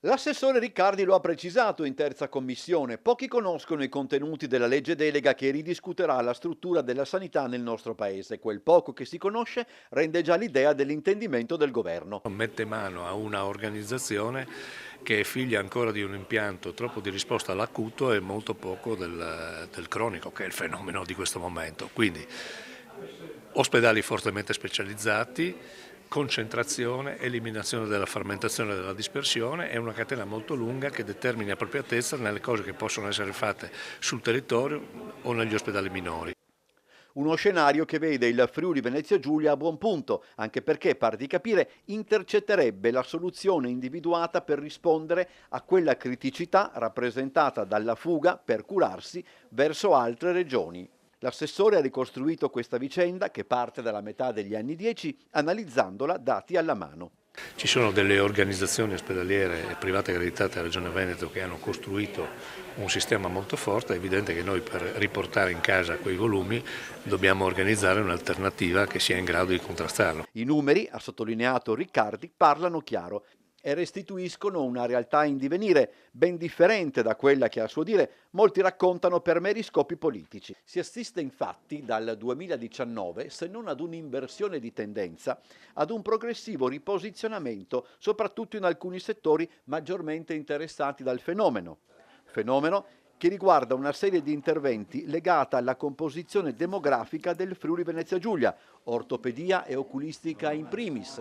L'assessore Riccardi lo ha precisato in terza commissione. Pochi conoscono i contenuti della legge delega che ridiscuterà la struttura della sanità nel nostro paese. Quel poco che si conosce rende già l'idea dell'intendimento del governo. Mette mano a una organizzazione che è figlia ancora di un impianto troppo di risposta all'acuto e molto poco del cronico, che è il fenomeno di questo momento. Quindi ospedali fortemente specializzati, concentrazione, eliminazione della frammentazione e della dispersione e una catena molto lunga che determini appropriatezza nelle cose che possono essere fatte sul territorio o negli ospedali minori. Uno scenario che vede il Friuli Venezia Giulia a buon punto, anche perché, pare di capire, intercetterebbe la soluzione individuata per rispondere a quella criticità rappresentata dalla fuga per curarsi verso altre regioni. L'assessore ha ricostruito questa vicenda che parte dalla metà degli anni 10 analizzandola dati alla mano. Ci sono delle organizzazioni ospedaliere e private accreditate a Regione Veneto che hanno costruito un sistema molto forte. È evidente che noi per riportare in casa quei volumi dobbiamo organizzare un'alternativa che sia in grado di contrastarlo. I numeri, ha sottolineato Riccardi, parlano chiaro e restituiscono una realtà in divenire, ben differente da quella che a suo dire molti raccontano per meri scopi politici. Si assiste infatti dal 2019, se non ad un'inversione di tendenza, ad un progressivo riposizionamento, soprattutto in alcuni settori maggiormente interessati dal fenomeno. Fenomeno che riguarda una serie di interventi legata alla composizione demografica del Friuli Venezia Giulia, ortopedia e oculistica in primis,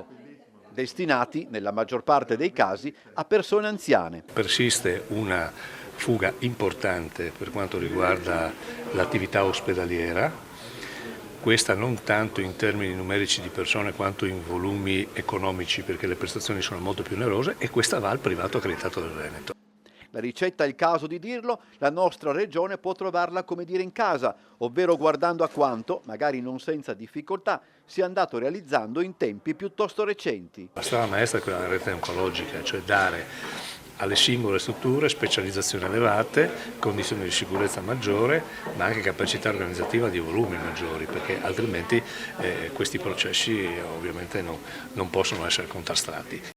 destinati, nella maggior parte dei casi, a persone anziane. Persiste una fuga importante per quanto riguarda l'attività ospedaliera, questa non tanto in termini numerici di persone quanto in volumi economici perché le prestazioni sono molto più onerose e questa va al privato accreditato del Veneto. La ricetta è il caso di dirlo, la nostra regione può trovarla come dire in casa, ovvero guardando a quanto, magari non senza difficoltà, sia andato realizzando in tempi piuttosto recenti. La strada maestra è quella della rete oncologica, cioè dare alle singole strutture specializzazioni elevate, condizioni di sicurezza maggiore, ma anche capacità organizzativa di volumi maggiori, perché altrimenti questi processi ovviamente non possono essere contrastati.